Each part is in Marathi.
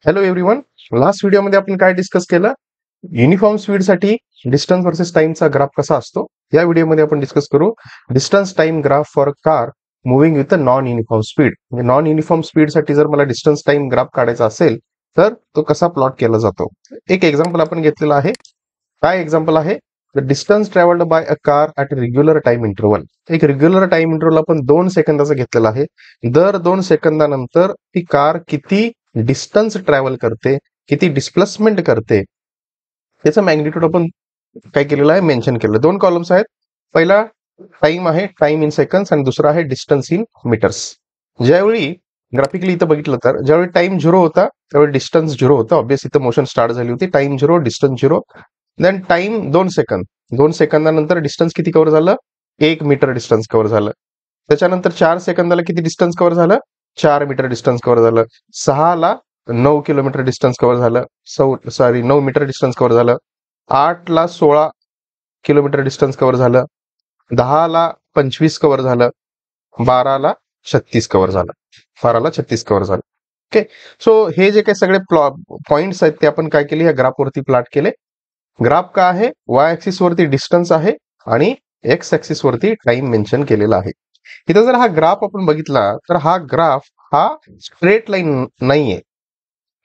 Hello everyone. लास्ट व्हिडिओमध्ये आपण काय डिस्कस केलं? युनिफॉर्म स्पीडसाठी डिस्टन्स वर्सेस टाइमचा ग्राफ कसा असतो या व्हिडिओमध्ये आपण डिस्कस करू. Distance time graph for car moving with a non uniform speed. म्हणजे नॉन युनिफॉर्म स्पीडसाठी जर मला डिस्टन्स टाइम ग्राफ काढायचा असेल तर तो कसा प्लॉट केला जातो. एक एक्झाम्पल आपण घेतलेला आहे. काय एक्झाम्पल आहे? The distance travelled by a car at regular time interval. एक रेग्युलर टाइम इंटरवल आपण 2 सेकंदाचा घेतलेला आहे. दर 2 सेकंदानंतर ती कार किती डिस्टन्स ट्रॅव्हल करते, किती डिस्प्लेसमेंट करते, त्याचं मॅग्निट्यूड आपण काय केलेलं आहे, मेन्शन केलं. 2 कॉलम्स आहेत. पहिला टाइम आहे, टाइम इन सेकंड्स, आणि दुसरा आहे डिस्टन्स इन मीटर्स. ज्यावेळी ग्राफिकली इथं बघितलं तर ज्यावेळी टाइम 0 होता त्यावेळी डिस्टन्स 0 होता. ऑब्वियस इथं मोशन स्टार्ट झाली होती. Time 0, distance 0. Then time 2 second. 2 सेकंदानंतर डिस्टन्स किती कव्हर झालं? 1 मीटर डिस्टन्स कव्हर झालं. त्याच्यानंतर 4 सेकंदाला किती डिस्टन्स कव्हर झालं? 4 मीटर डिस्टन्स कव्हर झालं. 6 ला 9 किलोमीटर डिस्टन्स कव्हर झालं. 9 मीटर डिस्टन्स कव्हर झालं. 8 ला 16 किलोमीटर डिस्टन्स कव्हर झालं. 10 ला 25 कव्हर झालं. 12 ला 36 कव्हर झालं. 12 ला 36 कव्हर झालं. ओके. सो हे जे काही सगळे पॉइंट्स आहेत ते आपण काय केले, या ग्राफवरती प्लॉट केले. ग्राफ का आहे? वाय ऍक्सिस वरती डिस्टन्स आहे आणि एक्स ऍक्सिस वरती टाइम मेन्शन केलेला आहे. इथं जर हा ग्राफ आपण बघितला तर हा ग्राफ हा स्ट्रेट लाईन नाहीये.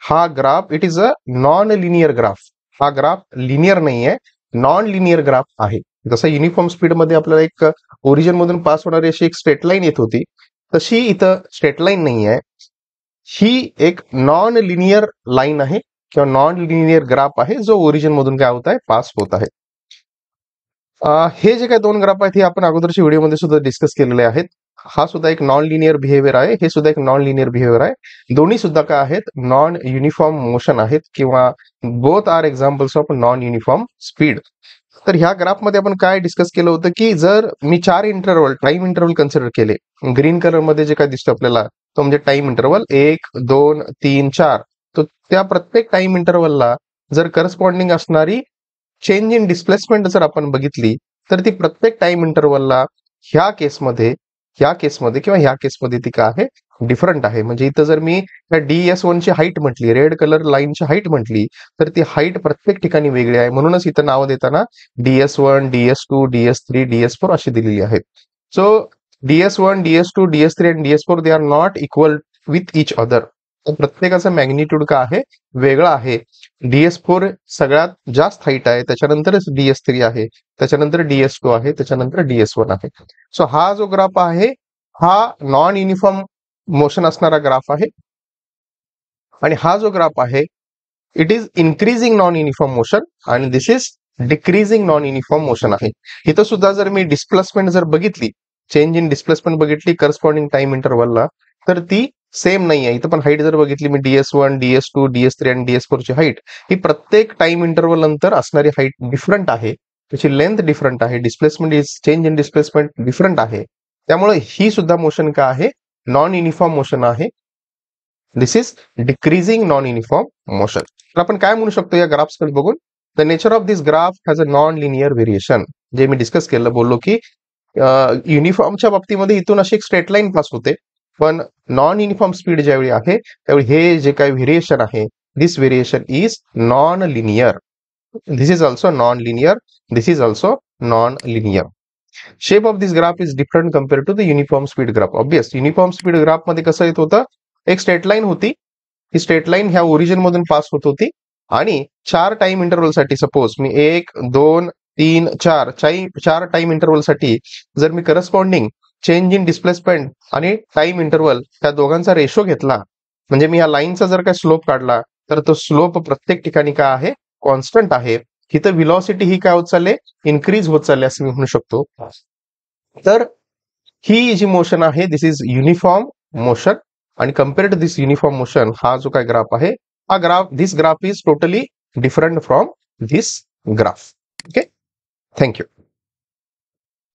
हा graph it is a non linear graph. हा ग्राफ लिनियर नाहीये, नॉन लिनियर ग्राफ आहे. जसं युनिफॉर्म स्पीड मध्ये आपल्याला एक ओरिजिन मधून पास होणारी अशी एक स्ट्रेट लाईन येत होती, तशी इथं स्ट्रेट लाईन नाहीये. ही एक नॉन लिनियर लाईन आहे किंवा नॉन लिनियर ग्राफ आहे जो ओरिजिन मधून काय होत आहे, पास होत आहे. हे जे काही 2 ग्राफ आहेत हे आपण अगोदरच्या व्हिडिओमध्ये सुद्धा डिस्कस केलेले आहेत. हा सुद्धा एक नॉन लिनियर बिहेवियर आहे, हे सुद्धा एक नॉन लिनियर बिहेवियर आहे. दोन्ही सुद्धा काय आहेत? नॉन युनिफॉर्म मोशन आहेत किंवा both are examples of non uniform speed. तर ह्या ग्राफमध्ये आपण काय डिस्कस केलं होतं की जर मी 4 इंटरवल टाइम इंटरवल कन्सिडर केले, ग्रीन कलर मध्ये जे काय दिसतं आपल्याला तो म्हणजे टाइम इंटरवल 1, 2, 3, 4. तर त्या प्रत्येक टाइम इंटरवलला जर करस्पॉन्डिंग असणारी चेंज इन डिस्प्लेसमेंट जर आपण बघितली तर ती प्रत्येक टाइम इंटरवलला ह्या केसमध्ये किंवा ह्या केसमध्ये ती काय आहे, डिफरंट आहे. म्हणजे इथं जर मी त्या DS1 ची हाईट म्हटली, रेड कलर लाईनची हाईट म्हटली, तर ती हाईट प्रत्येक ठिकाणी वेगळी आहे. म्हणूनच इथं नाव देताना DS1, DS2, DS3, DS4 अशी दिलेली आहेत. सो DS1, DS2, DS3 आणि DS4 they are not equal with each other. प्रत्येकाचा मॅग्निट्यूड काय आहे, वेगळा आहे. DS4 सगळ्यात जास्त हाईट आहे, त्याच्यानंतरच DS3 आहे, त्याच्यानंतर DS2 आहे, त्याच्यानंतर DS1 आहे. सो हा जो ग्राफ आहे हा नॉन युनिफॉर्म मोशन असणारा ग्राफ आहे. आणि हा जो ग्राफ आहे it is increasing non uniform motion आणि this is decreasing non uniform motion आहे. इथं सुद्धा जर मी डिस्प्लेसमेंट जर बघितली, चेंज इन डिस्प्लेसमेंट बघितली करस्पॉन्डिंग टाइम इंटरवलला, तर ती सेम नाही आहे. इथं पण हाईट जर बघितली मी DS1, DS2, DS3 आणि DS4 ची हाईट ही प्रत्येक टाइम इंटरवल नंतर असणारी हाईट डिफरंट आहे, त्याची लेंथ डिफरंट आहे, displacement is change in displacement different आहे. त्यामुळे ही सुद्धा मोशन काय आहे, नॉन युनिफॉर्म मोशन आहे. This is decreasing non uniform motion. तर आपण काय म्हणू शकतो या ग्राफ्सकडे बघून? The nature of this graph has a non linear variation. जे मी डिस्कस केलं, बोललो की युनिफॉर्मच्या बाबतीमध्ये इथून अशी एक स्ट्रेट लाईन पास होते, पण नॉन युनिफॉर्म स्पीड ज्यावेळी आहे त्यावेळी हे जे काही व्हेरिएशन आहे, this variation is non linear. This is also non linear, this is also non linear. Shape of this graph is different compare to the uniform speed graph. Obvious uniform speed graph मध्ये कसं येत होतं, एक स्ट्रेट लाईन होती, ही स्ट्रेट लाईन ह्या ओरिजिन मधून पास होत होती आणि 4 टाइम इंटरवल साठी, सपोज मी 1, 2, 3, 4 टाइम इंटरवल साठी जर मी करस्पॉन्डिंग चेंज इन डिस्प्लेसमेंट आणि टाइम इंटरवल त्या दोघांचा रेशो घेतला, म्हणजे मी या लाईनचा जर काय स्लोप काढला तर तो स्लोप प्रत्येक ठिकाणी काय आहे, कॉन्स्टंट आहे. इथं व्हेलॉसिटी ही काय होत चालले, इन्क्रीज होत चालले असं मी म्हणू शकतो. तर ही जी मोशन आहे दिस इज युनिफॉर्म मोशन. आणि compare to this uniform motion हा जो काय ग्राफ आहे, हा graph, this graph is totally different from this graph. Okay, thank you.